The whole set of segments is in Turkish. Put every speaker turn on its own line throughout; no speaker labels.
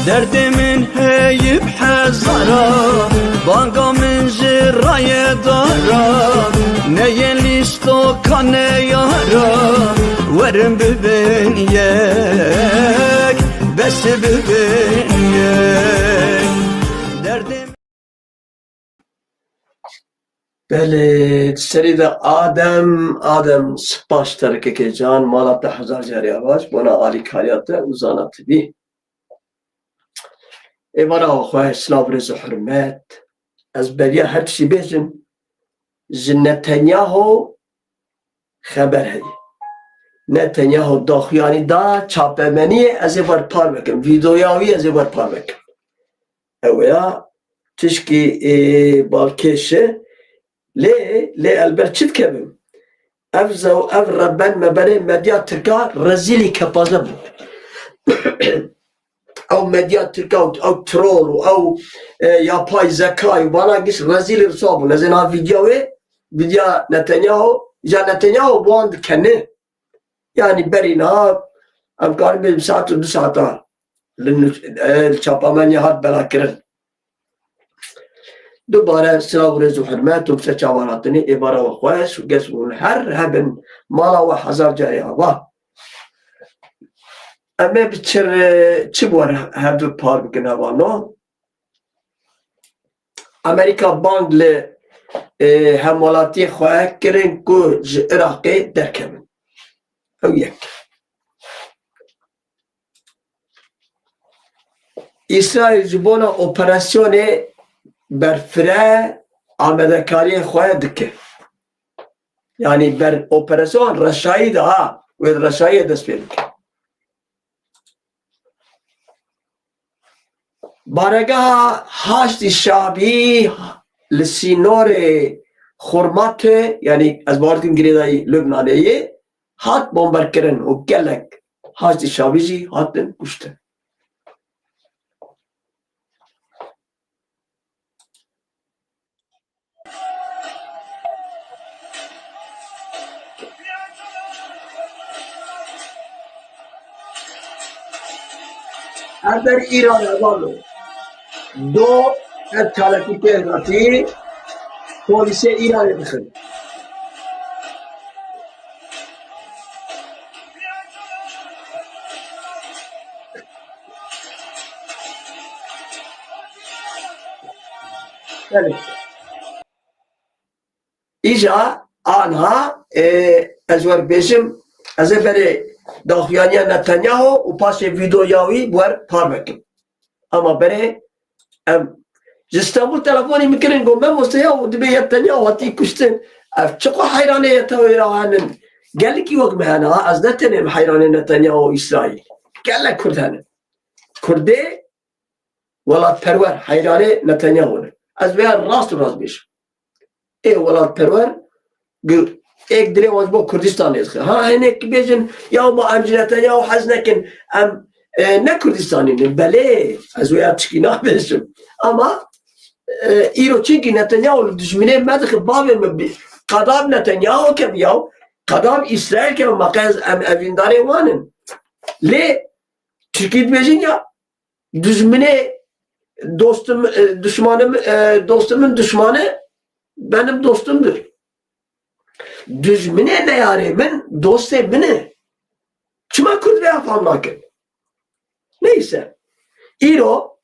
Derdimin heyip hezara, banga min jiraya dara. Neye listo kane yara, verin bibin yek, besi bibin yek. Derdim.
بله سری ده آدم سپاس ترکه که جان مالات 1000 جاری آواز بنا عالی کاریات وزانت بی ایوارا خواه اسلام رز و حرمت از بریا هر چی بیزم نتانیاهو خبر هی نتانیاهو داخیانی دا چاپمنی از ایوار پار بکن ویدیویاوی از ایوار پار بکن اویا تشکی بالکشه لی البر چید کبیم اف ربن مبنی مدیا ترکا رزیلی کپازه بود او مدیا ترکا او ترول او یا پای زکای وانا گیش رزیلی رسابو نزین ها ویدیو نتانیاهو باند کنه yani berina ام کاری بیم ساعت و 2 ساعت ها چاپامنی هات بلا کرن دوباره سلام و رز و حرمت و بسه چاواناتنی ایبارا و خواهش و قسمون هر هبن مالا و 1000 جاری آوا اما بچر چی بوار هدو پار بکن هوانو امریکا باند لی همالاتی خواه کرن که عراقی درکمن او یک اسرائیل جبونا اپراسیون برفره آمدکاری خواه دکه یعنی بر اپراسیون رشایی ده ها و رشایی دست بید که بارگاه هاشت شعبی لسینور خورمات یعنی از باردین گریدای لبنانیه هات بومبر کرن و گلک هاشت شعبی جی هاتن کشتن در ایران ازالو دو چالکی تهراتی پولیس ایران دخل ایجا آنها ازور بیشم از بره داخیانی نتانیاهو و پاس ویدیویاوی بور پار بکن اما بره استانبول تلفونی میکنن گو من مستیاو دبی نتانیاهو هاتی کشتن اف چقو حیرانه یتاوی راهانن گلی کی وقت مهانا از نتنم حیرانه نتانیاهو اسرائیل گله کردانه کرده ولاد پرور حیرانه نتانیاهو از بیا راست بیش ای ولاد پرور ایک دلی واج با کردستان است ها اینه که بیشن یا ما امجنتا یا حز نکن ام نه کردستانی نه بله از ویا چکی نبیشم اما ایرو چینکی نتانیاهو دشمنه مدخ بابه مبی قدام نتانیاهو که بیاو قدام اسرائیل که مقاز ام اوینداره وانن لی چکی بیشن یا دشمنه دوستمın düşmanı benim dostumdur. Düşmene ne yaremin dost beni. Kime Kürt veya fanlakin. Neyse. İro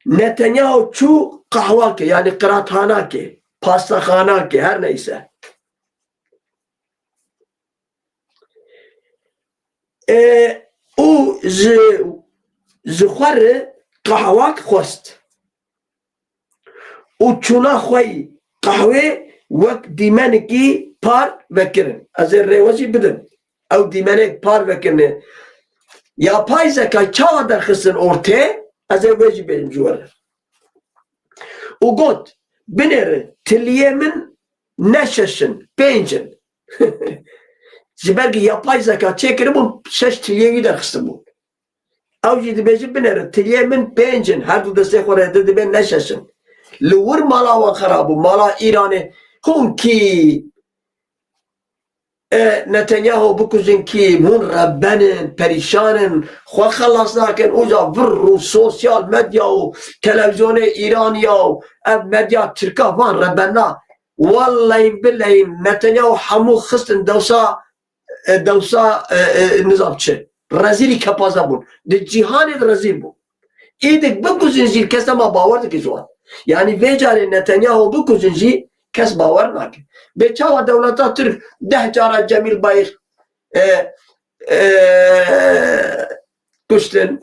Netanyahu çu kahva ki yani kıraathana ki pastakhana ki her neyse. O zıkhar قهوه خواست و چونا خوی قهوه وقت دیمن کی پار بکرن از روزی بدن او دیمن پار بکرن یا پای زکای چاو در خستن orte از روزی benim جوار و گفت بنره تلیه من نششن پنجن زبرگی یا پای زکای چکرم و 6 تلیهی در خستن بود اوجی دبیجی بنره تلیه من پنجن هر دو دسته خوره ده بین نششن لور مالا و خرابو مالا ایرانه خون کی Netanyahu bikuzin ki hûn rebbenin, perişanin, xwe xelas nakin oja vir û sosyal medya û televizyonê İranîya û ev medya Tirka van rebbenna. Vallahi billahi Netanyahu hemû xistin dewsa nizam çi. Rezîlî kepaza bûn. Di cîhanê rezîl bûn. İdik bikuzin jî kes dema bawer dike ji wan. Yani vê carê Netanyahu bikuzin jî kes bawer nake. Beçava devleta Türk 10 cara Cemil Bayık kuştun.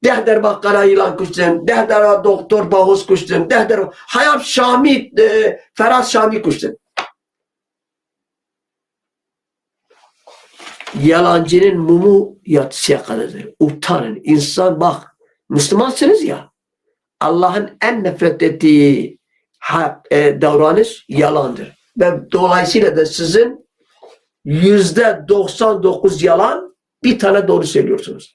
10 derba Karayılan kuştun. 10 derba Doktor Bahus kuştun. 10 derba Hayat Şami, Ferhat Şami kuştun. Yalancının mumu yatsıya kadardır. Utanın. İnsan bak. Müslümansınız ya. Allah'ın en nefret ettiği davranış yalandır. Ve dolayısıyla da sizin %99 yalan, bir tane doğru söylüyorsunuz.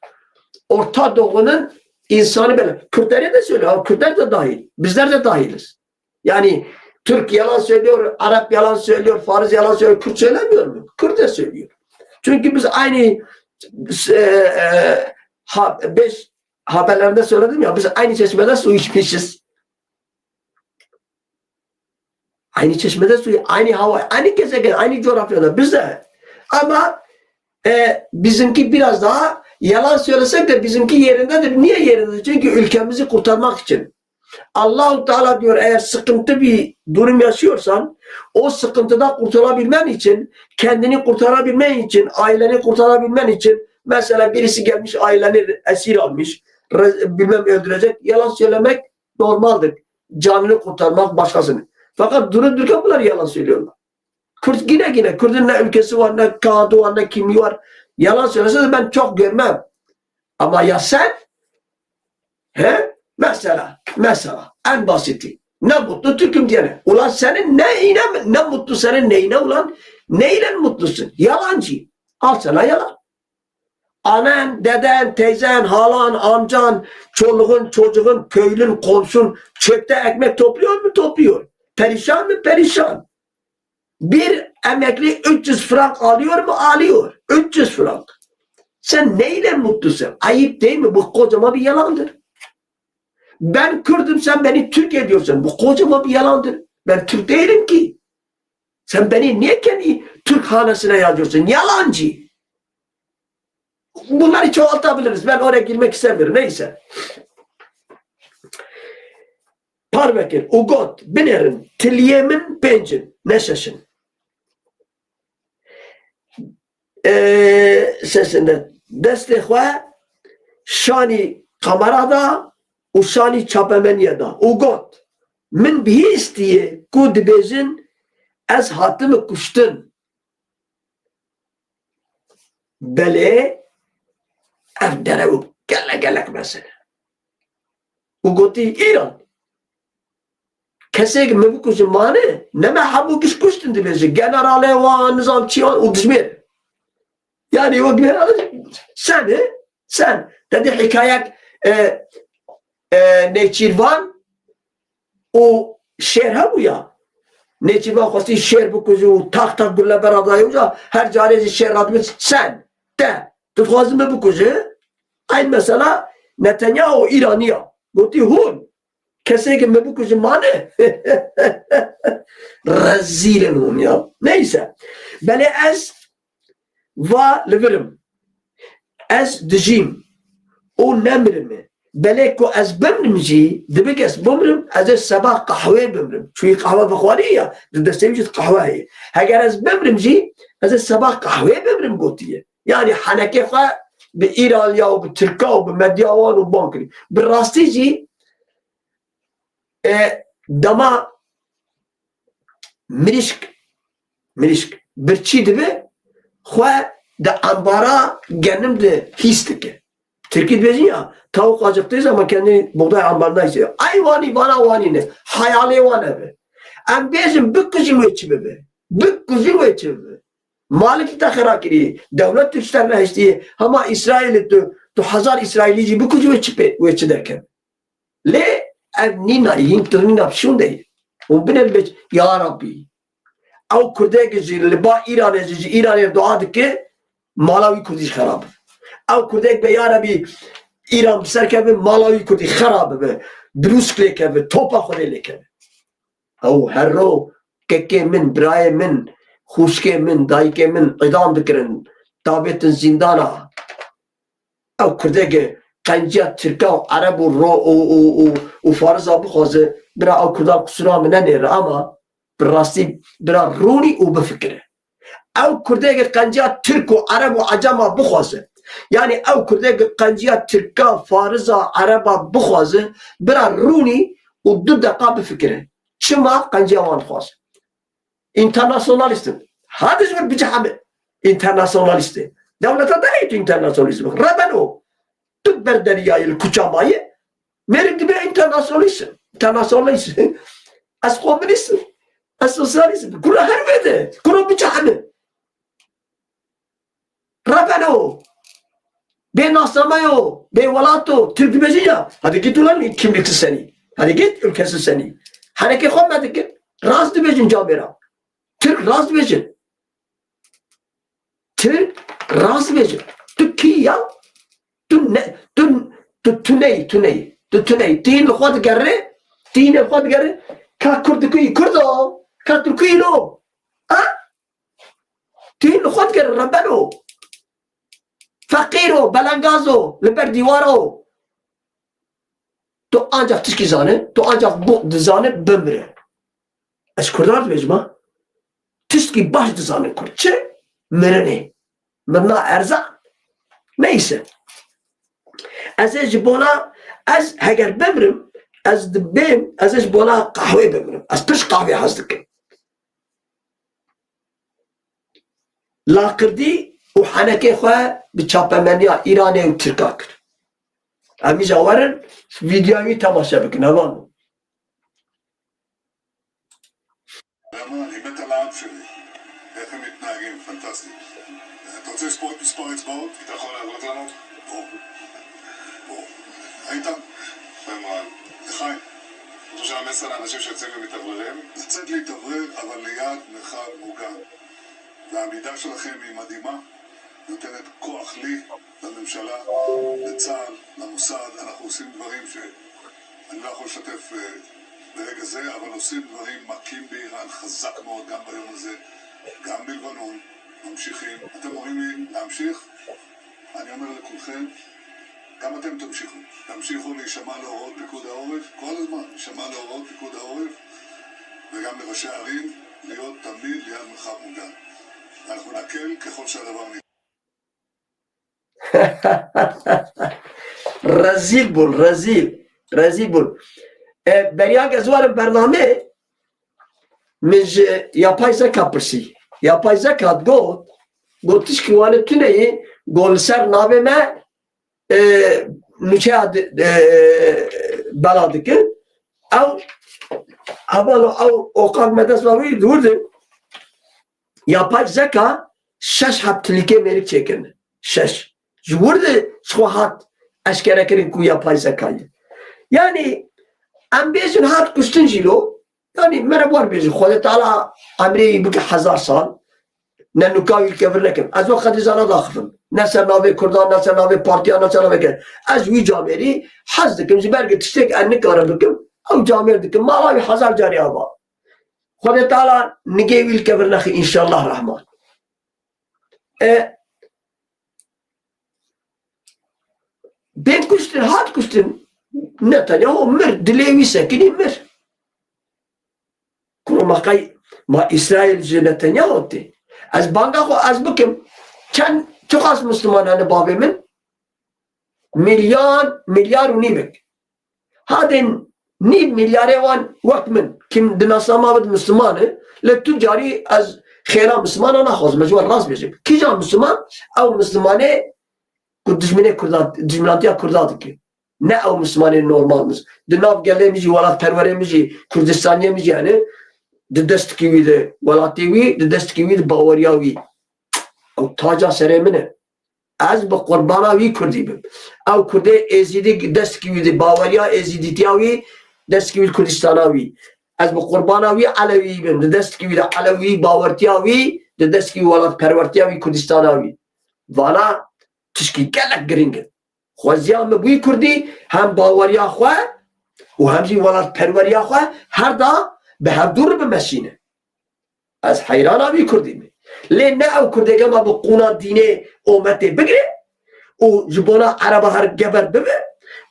Orta Doğu'nun insanı böyle. Kürtleri de söylüyor. Kürtler de dahil. Bizler de dahiliz. Yani Türk yalan söylüyor, Arap yalan söylüyor, Fariz yalan söylüyor. Kürt söylemiyor mu? Kürt de söylüyor. Çünkü biz aynı 5 haberlerinde söyledim ya, biz aynı çeşmeden su içmişiz. Aynı çeşmede suyu, aynı hava, aynı gezegen, aynı coğrafyada biz de. Ama bizimki biraz daha yalan söylesek de bizimki yerindedir. Niye yerindedir? Çünkü ülkemizi kurtarmak için. Allah-u Teala diyor, eğer sıkıntı bir durum yaşıyorsan, o sıkıntıda kurtulabilmen için, kendini kurtarabilmen için, aileni kurtarabilmen için, mesela birisi gelmiş aileni esir almış, bilmem öldürecek, yalan söylemek normaldir. Canını kurtarmak başkasını. Fakat durup dururken bunlar yalan söylüyorlar. Kürt yine Kürt'ün ne ülkesi var, ne kağıdı var, ne kimliği var. Yalan söylese de ben çok görmem. Ama ya sen mesela en basiti ne mutlu Türk'üm diyene. Ulan senin ne mutlu senin neyine ulan? Neyle mutlusun? Yalancı. Al sana yalan. Anan, deden, teyzen, halan, amcan, çoluğun, çocuğun, köylün, komşun çöpte ekmek topluyor mu? Topluyor. Perişan mı? Perişan. Bir emekli 300 frank alıyor mu? Alıyor. 300 frank. Sen neyle mutlusun? Ayıp değil mi? Bu kocaman bir yalandır. Ben Kürt'üm, sen beni Türk ediyorsun. Bu kocaman bir yalandır. Ben Türk değilim ki. Sen beni niye kendi Türk hanesine yazıyorsun? Yalancı. Bunları çoğaltabiliriz. Ben oraya girmek istemiyorum. Neyse. Parvekir, ugot, binerin, tilyemin, pencin, neşeşin. Sesinde destexwe şani kamerada u şani çapemeniyeda. Ugot, min bihi istiye ku dibêjin ez hatimi kuştin. Belê ev derew gelek mesele. Ugotî İran. Kesek mi bu kuşun mani? Ne me habu kuştun dibêjin. Generalê wan, nizamçıyan u dijmêr. Yani o sen dedi hikayet Neçirvan o şer ha bu ya. Neçirvan xwesti şer bikuzu tak tak gülle beradayınca her carezi şer adımız sen de tutfazı mı bikuzu? Aynı mesela Netanyahu İraniya. Goti hun. Kesek mi bikuzu mani? Rezilin hun ya. Neyse. Bele ez va livirim. Ez dijim. O nemrimi. Belê ku ez bimrim jî dibik ez bimrim ez ê sebah qehwê bimrim. Çünkü qehwe bixwarî ya di destê jî qehwe heye. Heger ez bimrim jî ez ê sebah qehwê bimrim gotiye. Yani henekê xwe bi İran ya û bi Tirka û bi medya wan û ban kirî. Bi rastî jî dema mirîşk birçî dibe xwe di ambara genim de hîs dike. Türkiye dibêjin ya tavuk acıktıyız ama kendi buğday ambarına istiyor. Ay vani bana vani ne? Hayali vana be. Em bêjin bikuzî wê çi bibe. Bikuzî wê çi bibe. Malekî te xira kirî. Devlet tuşter nehiştiye. Hema İsrailê tu hezar İsrailî jî bikuzî wê çi deke. Lê ev nîna yîn tirnîna pişûn deyê. û bine bibe ya Rabbi. او کردێک جی لەبا ئیرانێ جی ئیرانێ دوعا دکێ ماڵاوی کوردیش خراب او کردێک بە یارەبی ئیران بسەرکەبێ ماڵاوی کوردی خراب بێ دروست لێکەبێ تۆپا خۆرێ لێکەبێ او هەرڕۆ کەکێ من برایە من خوشکێ من دایکێ من ئیدام دکردن دابێتن زیندانە او کردێکێ قەنجیا ترکا و عەرەب و ڕۆ و فارزا بخوازە برا او کردا قوسورا من نەنێرە ئەما براستی برا رونی و بفکره او کردێک قەنجیا ترک و عەرەب و عەجەما بخوازە yani ew kurdek qenciya Tirka, Farisa, Araba bixwaze bira rûnî û du deqa bifikire. Çima qenciya wan dixwaze. Internasyonalistin. Hadi ji bir bicehame. Internasyonalistê. Dewleta derê tu internasyonalîst bik. Rebeno. Tu ber deryayê li kuçamayê mêrik dibe internasyonalîst. Internasyonalîst. Ez komünîstim. Ez sosyalîstim. Kura her vede. Kura bicehame. Rebeno. Bê nasnameyo, bê welato, Türk dibêjî ya. Hadi git ulan kimlikli senî. Hadi git ülkesi senî. Henekê xwe me dikir. Rast dibêjin camêra. Türk rast dibêjin. Türk rast dibêjin. Tu kî ya? Tu tuneyî. Tu tuneyî. Tîn li xwe digerê, tînê xwe digerê. Ka Kurd dikuyî Kurd o. Ka Türkuyî lo. Ha? Tîn li xwe digerê rebeno. فقیرو بلنگازو لبر دیوارو تو ancak tişki zane تو ancak bu dizane bömre es kurdar dibêjma tişki baş dizane kurd çi mirene mirna erza neyse ez ê ji bona ez heger bemrim ez dibêm ez ê ji bona qehwê bemrim ez piş qehwê hez dikim laqirdî û henekê xwe bi çapemeniya Îranê û Tirka kir. Em îja werin vîdyoyê temaşe bikin hevan.
אני מת על העם שלי, איך הם מתנהגים, פנטסטי. אתה רוצה מספר אצבעות? אתה יכול להראות לנו? בוא. היית? במרן. לחיים. אתה חושב שהמסר לאנשים שיוצאים ומתאווררים? לצאת להתאוורר, אבל ליד מרחב מוגן. והעמידה שלכם היא מדהימה. נותנת כוח לי, לממשלה, לצה"ל, למוסד. אנחנו עושים דברים שאני לא יכול לשתף ברגע זה, אבל עושים דברים מכים באיראן חזק מאוד גם ביום הזה, גם בלבנון, ממשיכים. אתם אומרים לי להמשיך? אני אומר לכולכם, גם אתם תמשיכו. תמשיכו להישמע להוראות פיקוד העורף, כל הזמן להישמע להוראות פיקוד העורף, וגם לראשי הערים, להיות תמיד ליד מרחב מוגן. אנחנו נקל ככל שהדבר ניתן.
رزیل بول بریاگ از وارم برنامه من yapay zeka persi yapay zeka gotiş ki vane tüneyi gol ser naveme müçead beladık ev okak medes vavi durdu yapay zeka şeş haptilike verik çekin şeş jurdu şuhat eşkere kirin ku yapay zekayı yani em bêjin hat kuştin jîlo yani mere var bêjin Xwedê Teala emrê bike 1000 sal ne nûkawî kevir nekim ez ve xedî zana daxivim ne ser navê Kurdan ne ser navê partiya ne ser navê ke ez wî camerî hez dikim ji ber tiştek en nikarim bikim ew camêr dikim mala wî 1000 carî ava Xwedê Teala nigê wî kevir nexî înşallah rehman bên kuştin hat kuştin Netanyahu mir dilê wî sekinî mir kurmakay ma İsrail ji Netanyahu tê ez banga xwe ez bikim çend çiqas Müslüman hene bavê min milyar û nîvek hadên nîv milyarê wan wek min kim di nasnama bid Müslüman e li tu carî ez xêra Müslümana naxwazim ez ji wan rast bêjim kîjan Müslüman ew Müslümanê ku dijminatiya Kurda dike ne ew Müslümanê normal mis di nav gelê min jî welatperwerê min jî Kurdistaniyê min jî hene di destekî wî de welatê wî di destekî wî di baweriya wî ew taca serê min e ez bi qurbana wî Kurdî bim ew Kurdê êzîdî destekî wî di baweriya êzîdîtiya wî destekî wî Kurdistana wî از به قربانا وی علوی بیم دست کی وی علوی باورتیا وی دست کی ولات پرورتیا وی کردستان وی والا تشکی گلک گرینگ خوازیام بوی کردی هم باوریا خو و همجی ولات پروریا خو هر دا به هر دور بمشینه از حیران وی کردی لی نه او کردگا ما به قونا دینه امته بگیره و جبونا عربا هر گبر ببه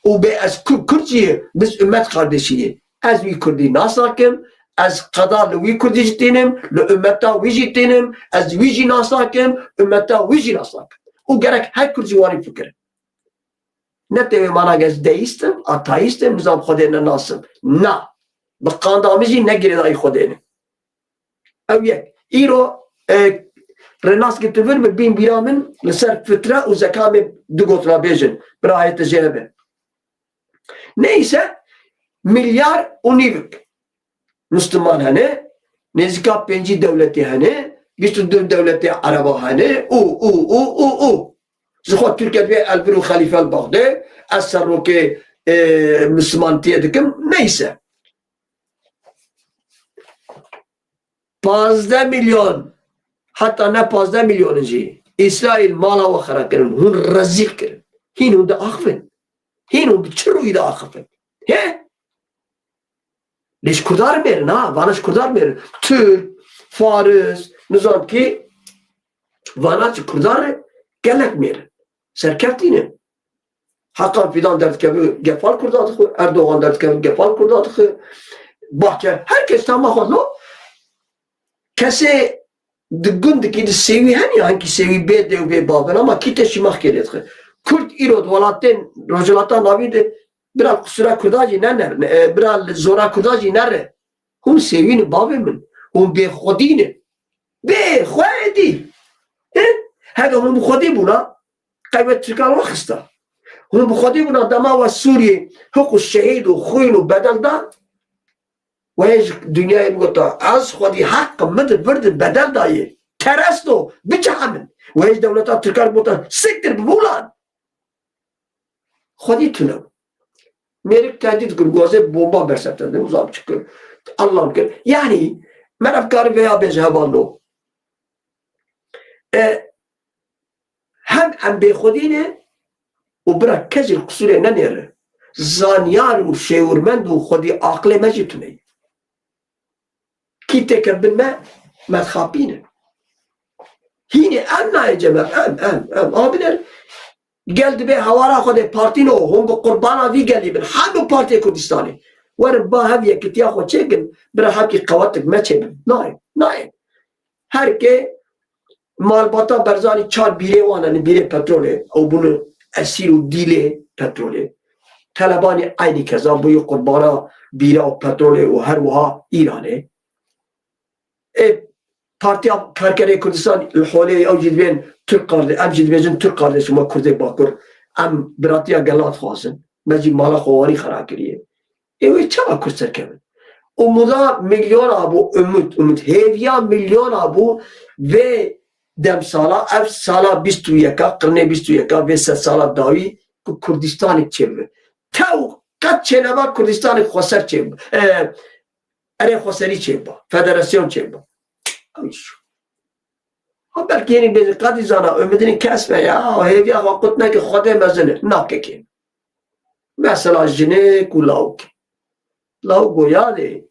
و به از کردیه بس امت قردشیه از وی کردی ناساکم از قضا لوی کردی جتینم لامتا وی جتینم از وی جی ناساکم امتا وی جی ناساکم و گرک هر کردی وانی فکر نه تیوی مانا گز دیستم آتایستم نظام خودین ناسم نه بقاندامیجی نگیره دای خودینه او یک ایرو رناس گتوور به بین بیرامن لسر فتره و زکام دو گوتنا بیجن برای تجربه neyse milyar univik Müslüman hani nezika penci devleti hani bir devleti Araba hani zıkot Türkiye ve elbiru halife al-Baghdad asarru ki Müslüman diyedim neyse 15 milyon hatta ne 15 milyonuncu İsrail mala ve harakırın hun razık kırın hin hun da akfın hin hun çırıyı da akfın he leş kurdar verin ha vanaş kurdar verin Türk Fariz nizam ki vanaş kurdar gelek verin serkeftine Hakan fidan dert kebi gefal kurdadık Erdoğan dert kebi gefal kurdadık bahçe herkes tamam oldu kese dgundki de sevi hani hangi sevi bede ve baben ama kite şimah gelet Kürt irod walaten rojulata navide biraz kusura kurdaji nener biraz zora kurdaji nere hun sevini babemin hun be khodine be khodi هذا هم بخديبنا قيمة تركان وخستا هم بخديبنا دما والسوري حقوق الشهيد وخوين وبدل ده ويج دنيا يقطع از خدي حق مد فرد بدل داي ترستو بجحمن ويج دولتات تركان بوتا سكتر ببولان خدي تنو ميرك تهديد كل جوازه بومبا برسبت ده وزام çıkıyor Allah'ım kır yani ben afkarı veya bezhebanlo هم ام بخودینه و برا کسی قصوره ننیره زانیار و شیورمند و خودی عقل مجتونه کی تکبر ما مدخابینه هینه ام نای جمع ام آبینر geldi به هوارا خود پارتینو هم به قربانا وی گلی بن همه پارتی کردستانی ورم با همیه کتیا خود چکن برا حقی قواتک مچه نای هر که malbata berzani çar bire vanan bire petrole o bunu esir u dile petrole talabani aynı keza bu kurbana bire o petrole o her vaha İran'e parti Karkere Kurdistan hole o cidben Türk kardeş am cidben Türk kardeşim o Kurde bakur am biratiya galat khasın meci mala khavari khara kiriye ve çaba kurser kevin o muda milyon abu umut heviya milyon abu ve dem sala ev sala 21 qarne 21 ve sala davi ku Kurdistan çevre tav kat çelaba Kurdistan khosar çevre are khosari çevre federasyon çevre ha belki yeni bir kadizana ümidini kesme ya heviya vakitne ki khode mezene nakeke mesela jine ku lauk goya de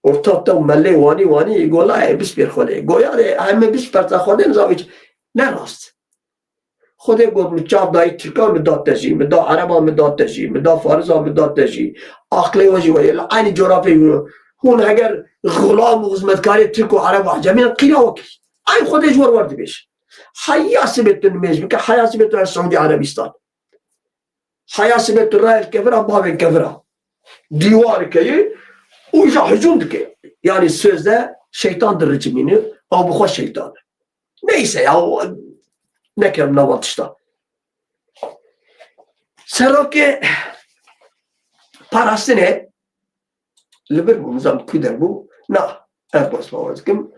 ortalıkta melle vani gola bis bir khode goya de hem bis parta khode zaviç ne rast khode god çab dayı Türkan müdat teji müda Araba müdat teji müda Farza müdat teji akli vaji ve aynı coğrafya hun eğer gulam و hizmetkari Türk و Arap عجمی قیلا وکی ay khode jor vardı beş hayası betun mecbur ki hayası betun Suudi Arabistan hayası betun Rail kefra baben kefra divar keyi uyca hücum ki yani sözde şeytandır rejimini o bu hoş şeytan neyse ya ne kadar navat işte Serok'e parası ne liber bu nizam kuder bu na erbas mavazkim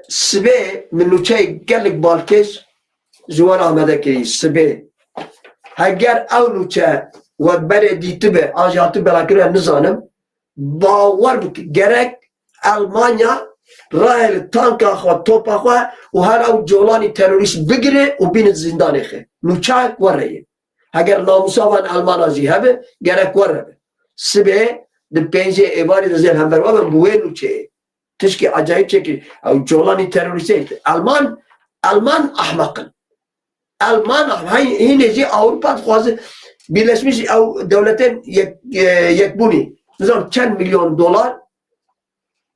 sbe minuçay gellik balkeş Juwan Ahmed'e sbe eğer avnuça ve bere ditibe ajatı belakire nizanım باور بک gerek Almanya راه تانکا خو توپا خو و هر او جولانی تروریست بگیره و بین زندان خه نوچاک وره اگر ناموساوان آلمان ازی هبه gerek وره سبه د پنجه ایواری دزیر هم بروا بوه نوچه تشکی acayip çeki او جولانی تروریست Alman ahmakın Alman hineci Avrupa fazla Birleşmiş Devletler yekbuni nizam çen milyon dolar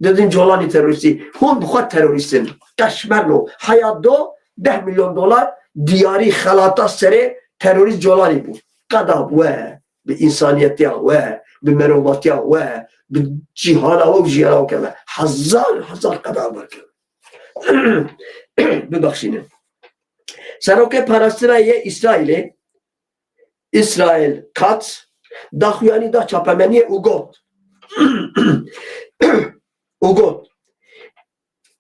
dedin Jolani teröristi hun bu kadar teröristin kaşmerno hayatta 10 milyon dolar diyari halata sere terörist Jolani bu kadar ve bir insaniyet ya ve bir merubat ya ve bir cihana ve cihana keme hazar kadar var bir bak şimdi Saroke parasıraya İsrail kat dahyani da çapameniye ugot ugot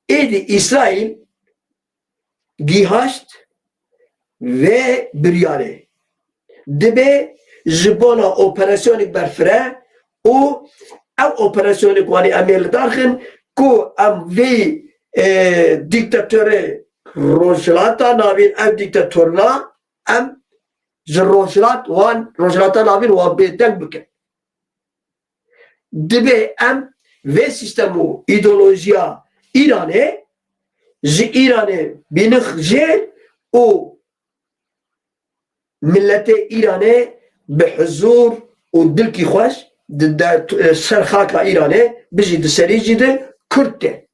edi İsrail gihaşt ve biryare dibe jibona operasyonu berfre o ev operasyonu kwani emel darkhin ku am ve diktatörü Rojlata navin ev diktatörna em Rojlat wan Rojlata navin wan beden bike dibe em ve sistemu ideolojiya İran'e İran'e binixje o millete İran'e bihuzur o dilki xoş serxaka İran'e bizi de seriji de Kürt'te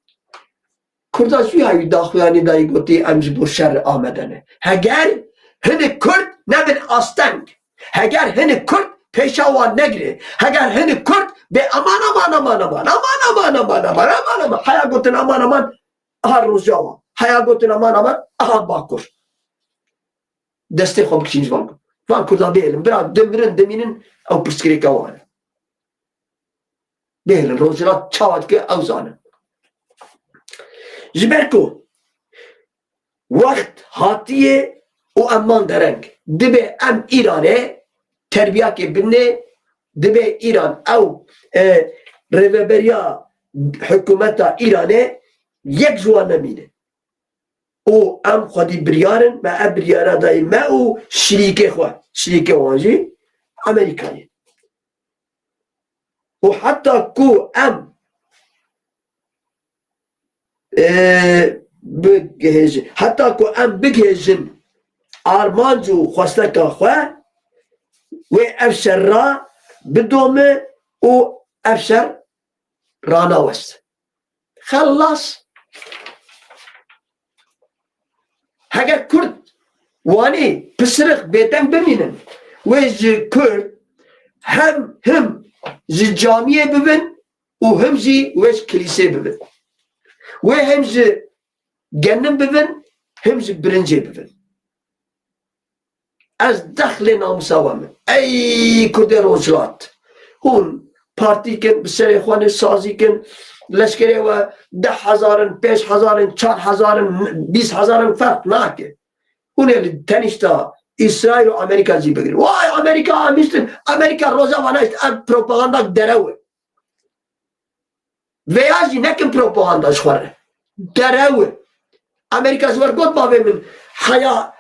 Kurda suya daxuyani dayı goti emji bu şer amedene. Heger hene Kürt nebin astank. Heger hene Kürt peşavan negri. Heger hene Kürt be aman. Haya gotin aman. Aha Rojava. Haya gotin aman. Aha Bakur. Destek xom kişiniz var. Van Kurda beyelim. Biraz deminin av pırskirika var. Beyelim. Rojava çavat ki avzanı. Jiberko vakt hatiye o amman dereng dibe em İran'e terbiya ke binne dibe İran ev reveberiya hükümeta İran'e yek juan nemine o em xwedi biryarın ve em biryara dayı me o şirike wanjî Amerika'yı o hatta ku em hatta ku em bigêjin armancu xwesteka xwe wê ev şerra bidome û ev şer ranawest xellas heger Kürt wanî pisiriq bêdeng bimînin wê ji Kürt hem ji camiyê bibin û hem jî wê ji kilîsê bibin ve hem ji gennim bibin hem ji birincê bibin ez dexlê namusa we min ey Kurdê Rojhilat hûn partîkin bi serê xwe nê sazîkin leşkerê we 10,000 5,000 4,000 20,000 ferq nake hûn ê li tenîşta İsrail û Amerîka jî bigirin vay Amerîka amiştin Amerîka Rojava neşt ev propagandak derew veya jî nekin propaganda ji xwe re derew Amerika ji wer got bavê min heya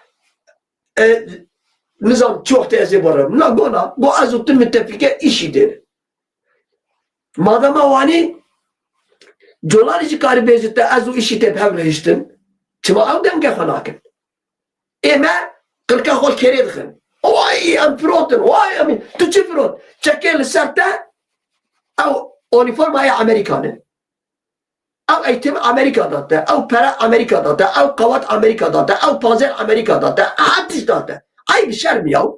nizam çok te ez ê barim na gona bo ez û tu müttefîke îşî dêne madama wanî colanî jî karî bêjit te ez û îşî tê hev rihiştin çima ew dengê xwe nakin ême qilka xwe kerê dixin vay em pirotin vay em tu çi pirot çekê li ser te ew uniformaya Amerikanê ew eğitim Amerika'da te ew pere Amerika'da te ew qavat Amerika'da te ew panzer Amerika'da te her tişta te ay bir şerm yaw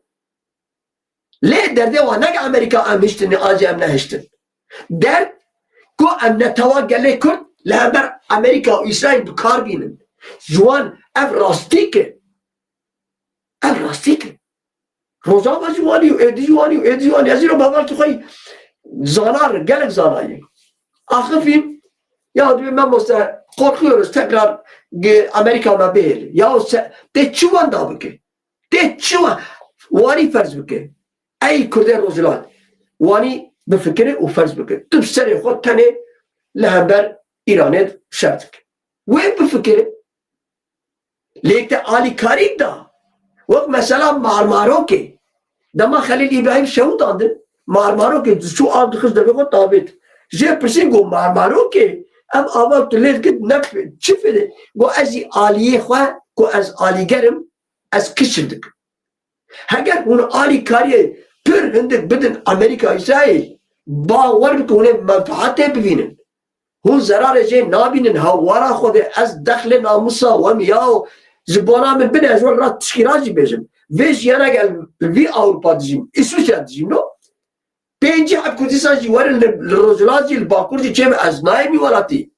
lê derdê wan neke Amerika em hiştin acı em nehiştin derd ku em netewar gelê Kürt li hember Amerika û İsrail bikar bînin ji wan ev rastîke Rojava jî wanî û êdî jî wanî ez îro bawer tu xwe zanar gelek zanayê axifîn ya diyor ben mesela korkuyoruz tekrar Amerika'na değil. Ya de çuvan da bıke. De çuvan. Vani farz bıke. Ey Kurdê Rojhilat. Wani بفكره وفرز بكر تبصري خود تاني لهبر إيران شرطك وين بفكره ليك آلي كاريك دا وقت مثلا مارماروكي دما خليل إبراهيم شهود عندن مارماروكي شو آب دخش دبي خود تابت جي برسين قو مارماروكي ام آبا تليت قد نف شفده قو ازي آليه خواه قو از آلي گرم از کشردک هگر اون آلی کاری پر هندک بدن امریکا اسرائیل باور بکنه منفعت ببینن هون ضرر جه نابینن هوارا خود از دخل ناموسا و میاو زبانا من بنه از ول را تشکیراجی بیجم ویش یانا گل وی اوروپا دجیم اسوسیا دجیم نو پینجی حب کردستان جی ورن لروزلات جی الباکور جی چه از نایمی ولاتی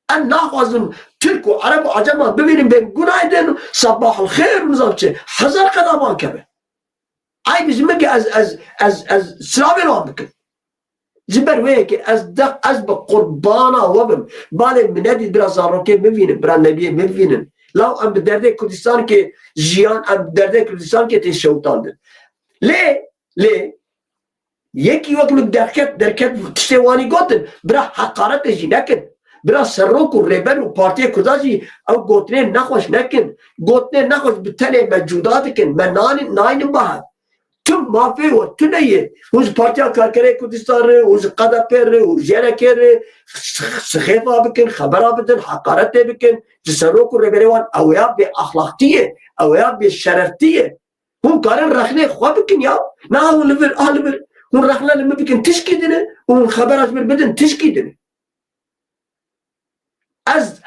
ان ناخوازم ترک و عرب و عجم ببینیم بین گناهدن صباح الخير نظام چه هزار قدامان کبه ای bizim ki az slavin olmak زبر ويك از بقربانا وبم بالي منادي برا زاروكي مفينن برا نبي مفينن لو ام بدرده كردستان كي جيان ام بدرده كردستان كي تشوتاندن ليه يكي وقت من دركت تشتواني قوتن برا حقارت جي نكن برا سروك و ريبن و پارتي كرداجي او قوتنين نخوش نكن قوتنين نخوش بتنه موجودات كن من ناين بها tüm mafya o tüneye uz partiya karkere Kurdistan uz qadaper uz yerekere sıxefa bikin xabara bikin hakaret bikin cisarok u reberevan avya be ahlaktiye avya be şereftiye hun karın rakhne xwa bikin ya na hun liver ahliver hun rakhna lime bikin tişkidine hun xabarat bir bidin tişkidine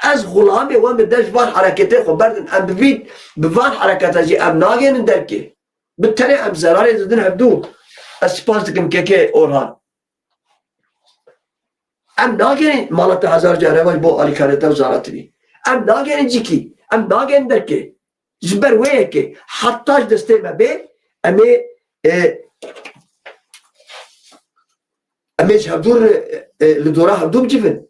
az gulame ve medaj var harekete xobardin am bivit bivan harekataji am nagenin derki بالتالي ام زراري زدن هبدو اسبانتكم كيكي اورهان ام ناگرین مالت هزار جرواج بو آلی کارتا وزارت بی ام ناگرین جیکی ام ناگرین درکی زبر ویه که حتاج دسته مبه امی هبدور لدورا هبدو بجفن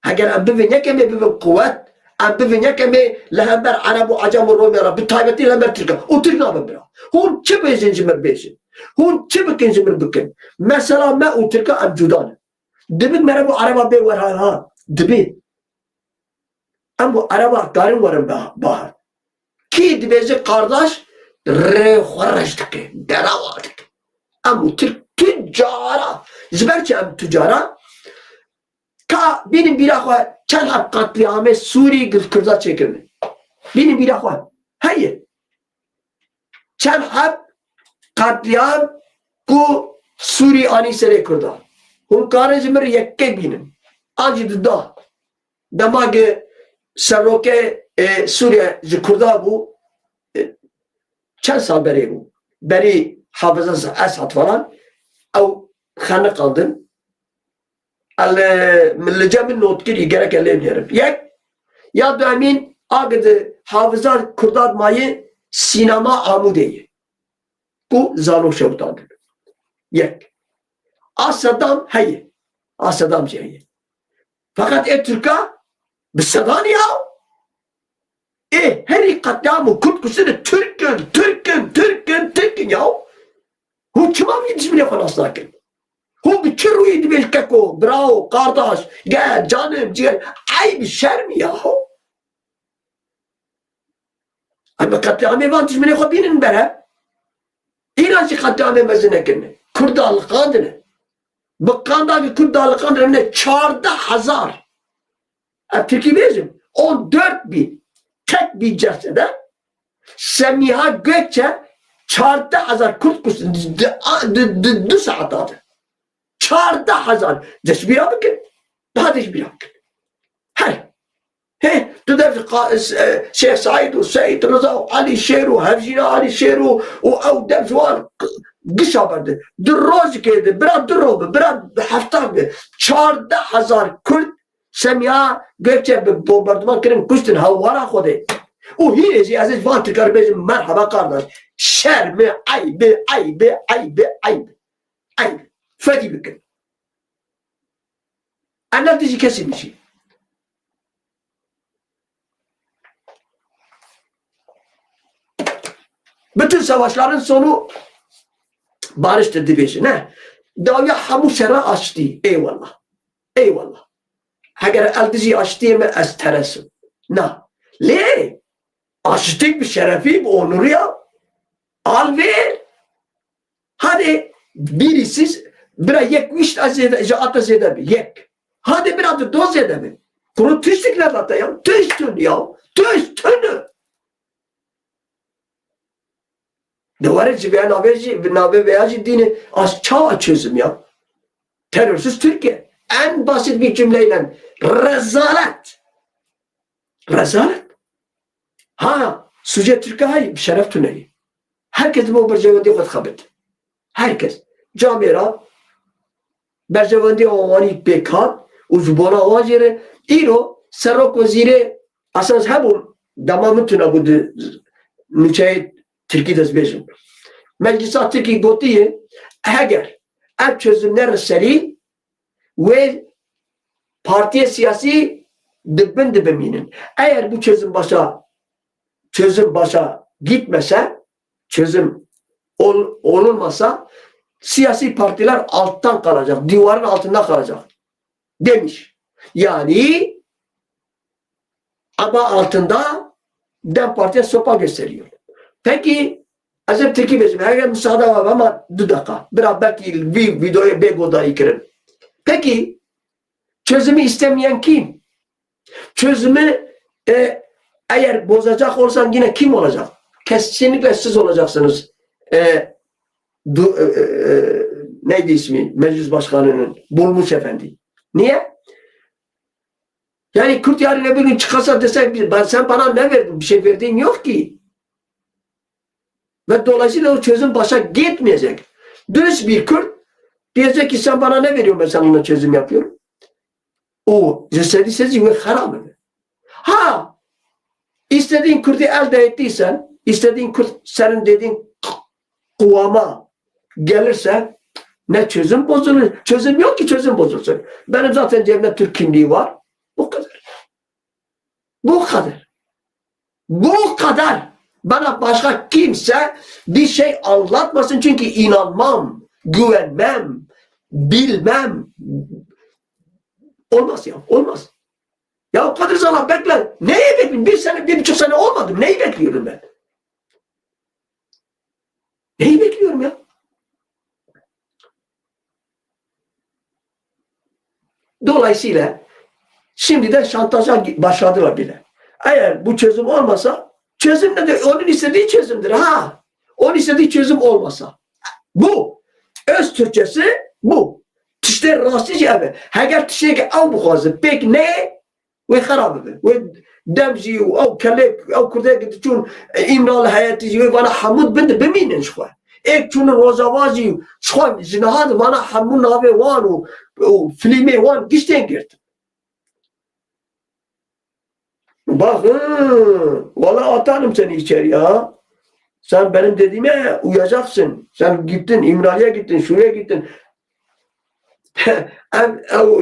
اگر ام ببین یکمی ببین قوت ام ببین یکمی لهمبر عرب و عجم و رومی را بطایبتی لهمبر ترکا او ترک نابن برا هون چه بیزن جمر بیزن هون چه بکن جمر بکن مثلا ما او ترکا ام جدانه دبید مرا bu araba be var ha dibid ama bu araba karın varım bahar ki dibezi kardeş rehvarıştık deravattık ama bu tüccara zberçi am tüccara ka benim bir akva çarhap katliamı Suriye kırza çekildi benim bir akva hayır çarhap katliam ku Suriye anisere kırda hun kare zimir yekke binin acı da damage saroke Suriye zikurda bu çen sal beri bu beri hafızası Esad falan او خانه قaldın al millece min notkiri gerek elleyebilirim yek ya da emin agıdı hafızlar kurdad mayı sinema amudeyi bu zalo şevdadır yek Asadam hayır. Asadam şey. Fakat Türk'a bir sadan ya. Her katliamı kutkusunu Türk'ün ya. Hu kimam yetişmine falan lakin. Hu bir çırıydı bir keko. Bravo kardeş. Gel canım ciğer. Ay bir şer mi ya? Ama katliamı van yetişmine kabinin bere. İrançı katliamı mezinekini. Kurdalık adını. Bıkkandaki Kürt dağlıkların önüne 14,000 Türkiye bizim 14.000 tek bir cesede Semiha Gökçe 14,000 Kürt kusunu du saat adı 14,000 desbira bakın daha desbira bakın her تدرس شيخ سعيد وسعيد رضا وعلي شير وهفجينا علي شير او دفوان قشا برده دروز كده براد دروب براد حفتاب 14,000 Kürt سميها قلت بومباردمان كريم كشتن هوارا خده وهي زي عزيز فانتر كاربيز مرحبا قرداش شرم عيب عيب عيب عيب عيب فدي بكن انا تيجي كسي بشي bütün savaşların sonu barıştır dibesi. Ne? داویا همو شرا açtı. Eyvallah. Eyvallah. Eğer eldizi açtı mı az terasım. Na. Le. Açtık bir şerefi, bir onuru ya. Al ver. Hadi birisiz biraz yekmiş icraat edebi. Yek. Hadi biraz da doz edebi. Kuru tüstükler hatta ya. Tüstün ya. Tüstün. Duvarıcı veya nabe veya dini çağ çözüm ya. Terörsüz Türkiye. En basit bir cümleyle rezalet. Rezalet. Ha, Suce Türkiye hayır, şeref tüneli. Herkes bu bercevandi kod kabet. Herkes. Camira bercevandi avani bekan uzbona avajere iro serok vazire asas hebun damamı tüne budu nüçe Türkiye'de bezim. Meclisat Türkiye gotiye eğer ev çözümler seri ve partiye siyasi dibiminin. Eğer bu çözüm başa gitmese, çözüm olunmasa siyasi partiler alttan kalacak, duvarın altında kalacak demiş. Yani ama altında DEM Parti'ye sopa gösteriyor. Peki Azep Türkiye bezim. Eğer müsaade var ama 2 dakika. Biraz belki bir videoya begoda yıkırın. Peki çözümü istemeyen kim? Çözümü eğer bozacak olsan yine kim olacak? Kesinlikle siz olacaksınız. Neydi ismi? Meclis Başkanı'nın Bulmuş Efendi. Niye? Yani Kürt yarın öbür gün çıkarsa desek sen bana ne verdin? Bir şey verdiğin yok ki. Ve dolayısıyla o çözüm başa gitmeyecek. Dürüst bir Kürt diyecek ki sen bana ne veriyorsun, ben seninle çözüm yapıyorum. O cesedi sezi ve haram. Ha, istediğin Kürt'ü elde ettiysen, istediğin Kürt senin dediğin kıvama gelirse ne çözüm bozulur? Çözüm yok ki çözüm bozulsun. Benim zaten cebimde Türk kimliği var. Bu kadar. Bu kadar. Bu kadar. Bana başka kimse bir şey anlatmasın çünkü inanmam, güvenmem, bilmem. Olmaz ya, olmaz. Ya Kadir Zala bekle. Neyi bekliyorum? 1 sene, 1,5 sene olmadı. Neyi bekliyorum ben? Neyi bekliyorum ya? Dolayısıyla şimdiden şantaja başladılar bile. Eğer bu çözüm olmasa, çözüm nedir? Onun istediği çözümdür. Ha, onun istediği çözüm olmasa. Bu. Öz Türkçesi bu. Tişte rahatsız ya. Eğer tişte ki av bu kazı. Peki ne? Ve harabı. Ve demci, av kelek, av kurdaya gideceğin imralı hayatı ve bana hamud bende beminin şu an. Ek çunun rozavazı şu an zinahadı bana hamun abi vanu filmi van gişten girdi. Bakın, vallahi atarım seni içeri ya. Sen benim dediğime uyacaksın. Sen gittin, İmralı'ya gittin, şuraya gittin.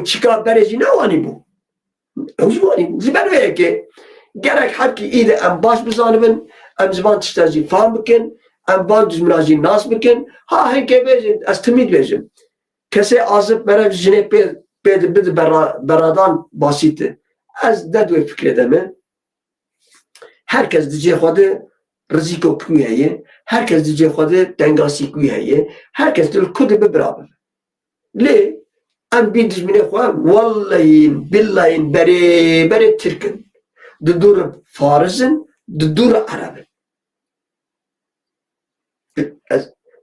Çıkar bereci ne vani bu? Uzmanı. Ziber veya ki gerek hakkı iyi de en baş bizanımın en zaman tiştacı faham bikin, en baş düzmünacı nas bikin. Ha henke bezin, az timid bezin. Kese azıp beraber jine bir beradan basitti. Az dedwe fikredeme. Herkes diyeceği kadar riziko kuyayı, herkes diyeceği kadar dengasi kuyayı, herkes diyeceği kadar beraber. Le, en bir dizmine koyayım, vallahi, billahi, beri Türk'ün, dudur Fars'ın, dudur Arap'ın.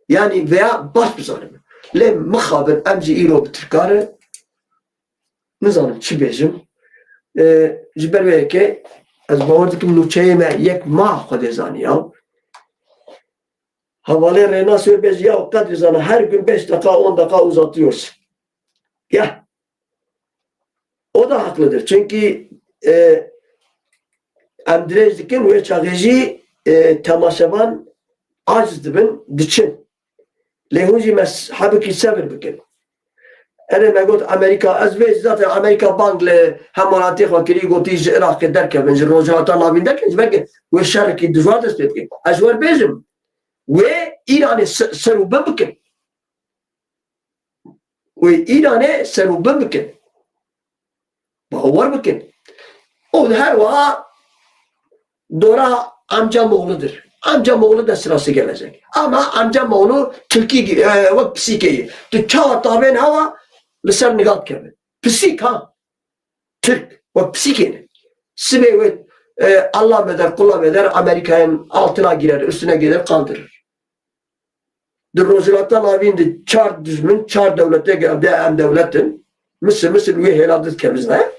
Yani veya baş bir zanım. Le, mıkhabın, emci İro Türk'arı, nizanım, çibecim, jiber veya ki, از باورد که نوچه ما 1 ماه خود زانیم havalı reyna söyleyeceğiz ya Kadir sana her gün 5 dakika 10 dakika uzatıyorsun. Ya o da haklıdır. Çünkü Andrezdikin ve çağıcı temaşavan acizdi ben diçin. Lehunci meshabı ki sabır bikin. أنا ما قلت أمريكا أزبيز ذات أمريكا بانك لهماناتي خاكري قلت يجي إراق دركة من الرجعات الله من دركة جبرك والشرك الدجوار دستبك أجوار بيزم وإيران سرو بمكن ve İran'e serubun bikin. Bağır bikin. O her vaha Dora amcamoğludur. Amcamoğlu da sırası gelecek. Ama amcamoğlu Türkiye ve psikeyi. Tu çava taben hava lisar nigat kebe. Psik ha. Türk ve psikeyi. Sibe ve Allah meder, kula meder, Amerika'nın altına girer, üstüne girer, kaldırır. Rozulat'tan abindi çar düzmün, çar devlete geldi, em devletin. Mısır ve heladır kemizde.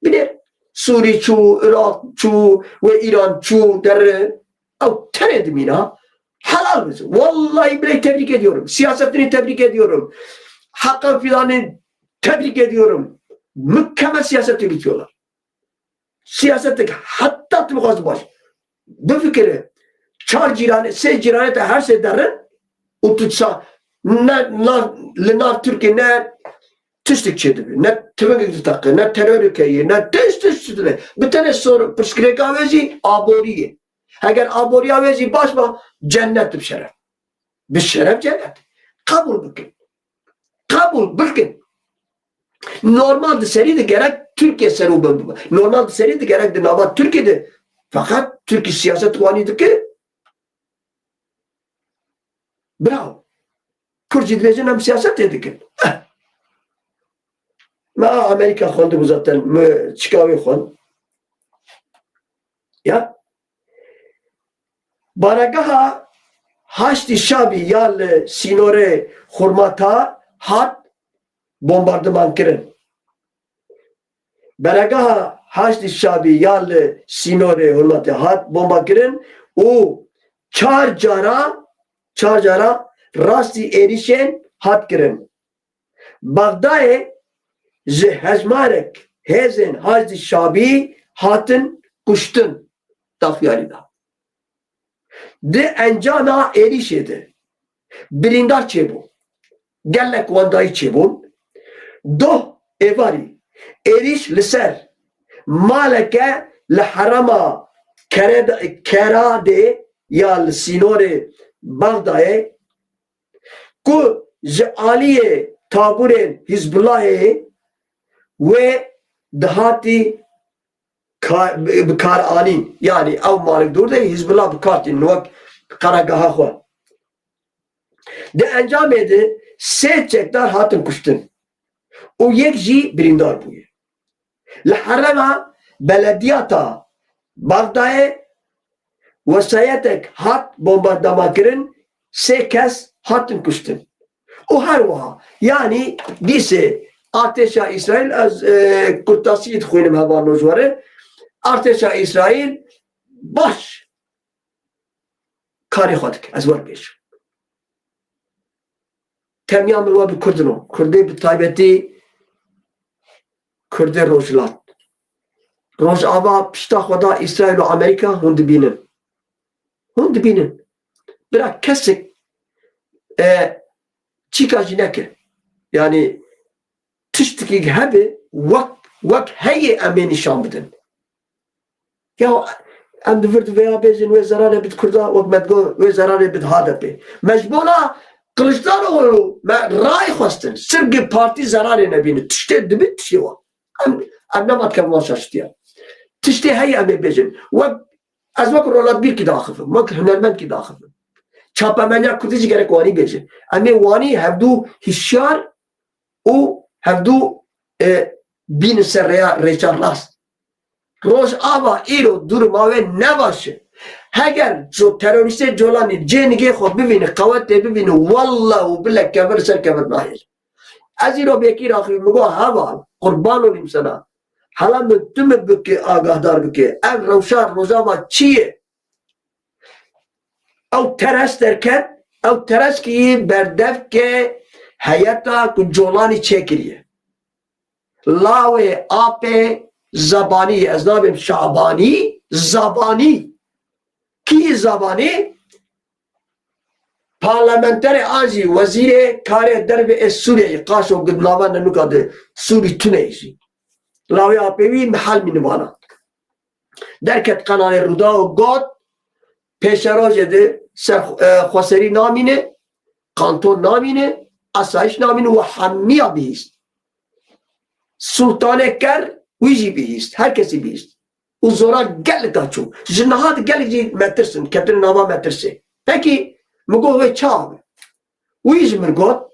Bilir. Suriye çu, Irak çu ve İran çu der. Av teredim yine. Halal mısın? Vallahi bile tebrik ediyorum. Siyasetini tebrik ediyorum. Hakan filanı tebrik ediyorum. Mükemmel siyaset yürütüyorlar. Siyasetteki hatta tıbıkazı baş. Bu fikri çar cirane, se cirane de her şey derin. O tutsa ne Türkiye ne tüstikçidir. Ne tüvengik takı, ne terör ülkeyi, ne tüstikçidir. Bir tane soru püskürek avezi aboriye. Eğer aboriye avezi başma cennet bir şeref. Bir şeref cennet. Kabul bakın. Kabul bakın. Normalde seriydi gerek Türkiye serubun. Normalde seriydi gerek de ama Türkiye'de. Fakat Türkiye siyaset vanidir ki bravo. Kürtçe diyeceğin hem siyaset dedik ki. Ma Amerika kondu bu zaten. Chicago konu. Ya. Baragaha haşti şabi yal sinore hurmata hat bombardıman kirin. Baragaha haşti şabi yal sinore hurmata hat bomba kirin. O çar jara rasti erişen hat kirin. Bagdaye hezmarek hezen haşti şabi hatın kuştun tafyalida. De encana erişedi. Birindar çebu. Gellek vandayı çebun. Doh evari. Eriş liser. Maleke leharama kerade yal sinore Bagdaye ku aliye taburen Hizbullah'e ve dahati karani yani av malik durda Hizbullah bkartin nok karagaha xwa de encam edi se çekdar hatın kuştun o yek jî birindar bûye li herema belediyata Bagdayê wesayetek hat bombardama kirin se kes hatın kuştun o her wiha yani dîsê artêşa İsrail ez kurtasiyê dixwînim heva nojwarê artêşa İsrail baş karê xwe dike ez werbêjim temiya min we bi Kurdin o Kurdê bi taybetî Kurdê Rojhilat Rojava pişta xwe da İsrail û Amerîka hûn dibînin bira kesek çîka jî neke yani tiştekî hebe wek heyê em ê nîşan bidin ya em divirdi veya bêjin wê zerarê bid Kurda wek me digot wê zerarê bid HDP mecbûra Kılıçdaroğlu ray xwestin sirgê partî zerarê nebîne tiştê dibe tiştê wa em nemat kevin şaştiya tiştê heye em ê bêjin wek ez wek roladbîrkî daxivim wek hunermendkî daxivim çapemeniya Kurdî jî gerek wanî bêjin em ê wanî hevdû hişyar û hevdû bînin ser rêya rêçarnas Rojava îro durma ve ne başı heger teröriste colanî cenigê xwe bivîne qewetê bivîne wallah û billah kevir ser kevir nahêl ez îro bêkî raxivîm min got heva qurban olîm sana hela min tu me bike agahdar bike ev rewşa Rojava çi ye ew teres derket ew tereskî berdevke heyeta ku colanî çêkiriye lawê apê zabani ez nabim Şabani zabani ki zabani parlamenter anji wezîrê karê derve Sûriyeyê qaşo gidnava nenûkade Sûrî tune jî lawê apê wî mihal mînivana derket kanalê Rûda û got pêşerojê de ser xweserî namîne kanton namîne asayiş namini ve hammiya bihist. Sultan Eker Viji bihist. Herkesi bihist. O zora gel kaçu. Jinahat gel metirsin. Ketrin nama metirse. Peki mugo ve çağ. Viji mirgot.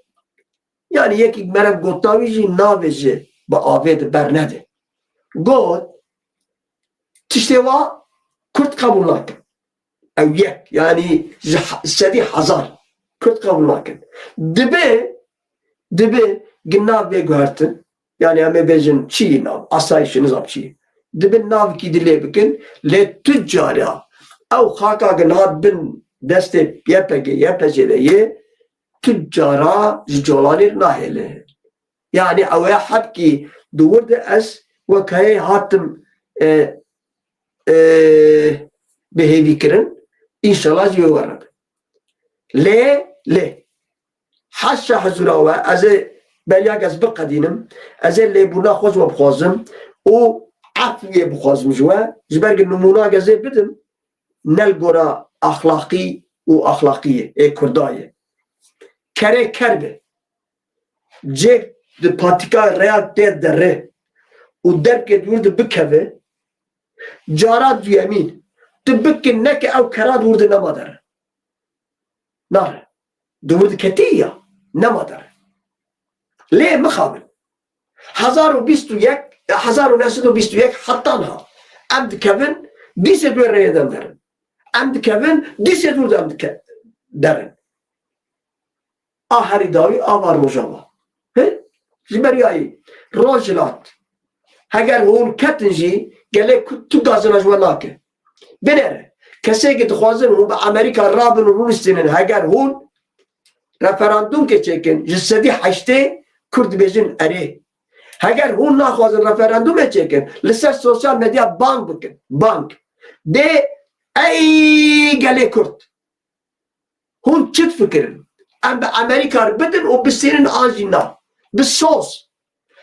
Yani yeki merem gotta viji navezi ba aved bernede. God tişteva Kürt kabul nakin. Ev yek yani sedi hazar Kürt kabul nakin. Dibe ginav ve gühertin. Yani eme bejin çiğ nav. Asayişi nizam çiğ. Dibe nav ki dile bikin. Le tüccara. Ev haka ginav bin deste yepece ve ye tüccara jicolanir nahele. Yani ev hab ki duvarda es ve kaye hatim behevi kirin. İnşallah ziyo varad. Le حاشا حزراوه از بلیاگ از بقدینم از لیبونا خوز و بخوازم و عفویه بخوازم جوا جبرگ نمونا گزه بدم نلگورا اخلاقی و اخلاقیه ای کردایه کره کرده جه ده پاتیکا ریال دیر دره و درک دور ده بکوه جارات دیمین ده بکن نکه او کراد ورده نمادره ناره دور ده کتیه نمادر ليه مخابل 1921 حطانها عمد كevin ديسة دور ريدان درن عمد كevin ديسة دور درن آخری داوی آوار روژاوا جبریایی روجلات اگر هون کتنجی گله تو گازنا جواناکه بنره کسی که تخوازن هون به امریکا رابن و رونستینن اگر هون referandum geçerken cüssedi haçte Kürt bejin eri. Eğer hun naxwazin referandum geçerken liser sosyal medya bank bikin. Bank. De ey gele Kürt. Hun çit fikirin. Em be Amerika bidin o bisinin anjina. Bis sos.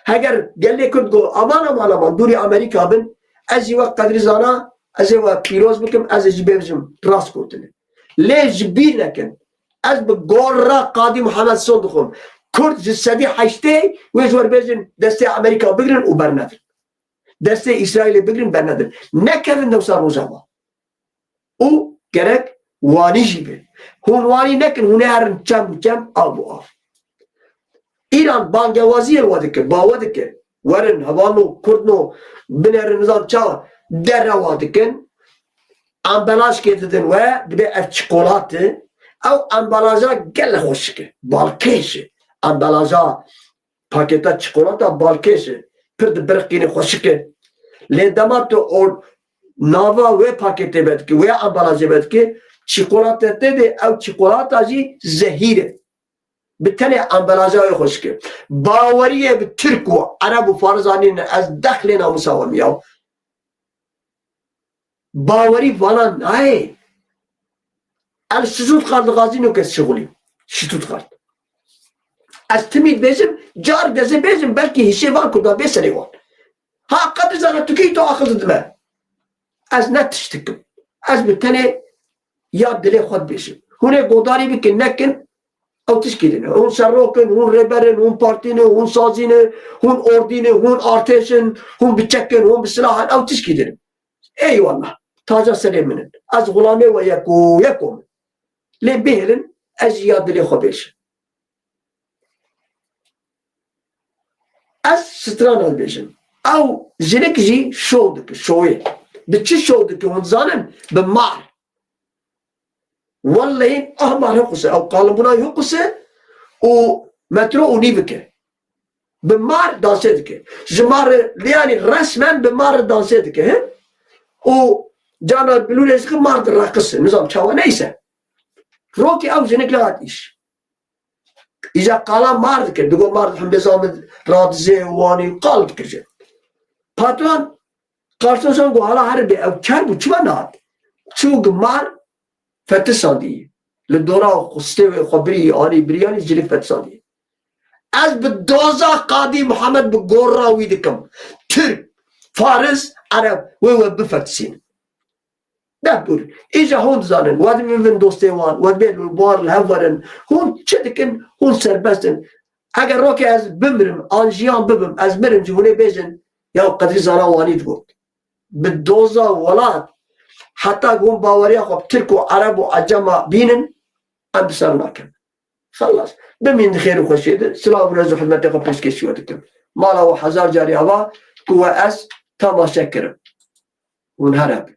Eğer gele Kürt go aman duri Amerika bin ez ve kadri zana ez ve piroz bikim ez jibevjim rast kotine. Le jibir nekin. از به گورا قاضی محمد صادقم کرد جسدی حشته و جور بیشن دسته امریکا بگیرن و برندن دسته اسرائیل بگیرن برندن نکردن دوسر روزاوا او gerek وانی جیبه هون وانی نکن هونه هرن چم آب و آف ایران بانگوازی الواده که باوده که ورن هوانو کردنو بنهر نظام چا در واده کن امبلاش کردن و دبه اف چکولاته او امبالاجا گل خوشکه بالکشه امبالاجا پاکتا چیکولاتا بالکشه پرد برقینی خوشکه لیندما تو اور ناوا و پاکته بد که و امبالاجا بد که چیکولاتا تده او چیکولاتا جی زهیره بتنی امبالاجا خوشکه باوریه به ترک و عرب و فارزانین از داخلنا مساوم یا باوری وانا نه el şutut kardı gazino kes şuguli. Şutut kardı. Az timid bezim, car deze bezim belki hişe var kurda besere var. Ha kadı zana tükeyi to akıldı dime. Az ne tiştikim. Az bir tane ya dile khod beşim. Hune godari bir kinnekin او تشکیلینه. Hun sarrokin, hun reberin, hun partine, hun sazine, hun ordine, hun arteşin, hun biçekin, hun bisilahın او تشکیلینه. Eyvallah. Taca seleminin. Az gulame ve yakum. Le behrin ez yadili xobeş. Az stran albejim. Av jinek ji şovdik, şovi. Biçi şovdik on zanen be mar. Vallahi ahmar hukuse. Av kalbuna hukuse o metro univike. Be mar dans edike. Jmar yani resmen be mar dans edike. O cana bilulesi mardır rakısı. Nizam çava neyse. روكي أو جنك لا عاديش إذا قال مارد كده دقوا مارد هم بزامن راد زيواني قلب كده باتوان قارسون سان قو على هربي أو كاربو شو ناد شو قمار فتسادي للدورة قستوي خبري آني برياني جلك فتسادي از بالدوزة قاضي محمد بقورة ويدكم ترك فارس عرب ويو بفتسين دبر إيجا هون زانن واد من دوستيوان واد بيل بار الهفرن هون چدكن هون سربستن اگر روكي از بمرم انجيان ببم از مرم جهوني بيجن يا قدري زانا واني تقول بالدوزا ولاد حتى قوم باوريا خب تركو عرب وعجما بينن ام بسرناكم خلاص بمين خير وخشيد سلام رزق حمد قبس كشيوتكم ما له 1000 جاري هوا قوة اس تما شكر ونهرب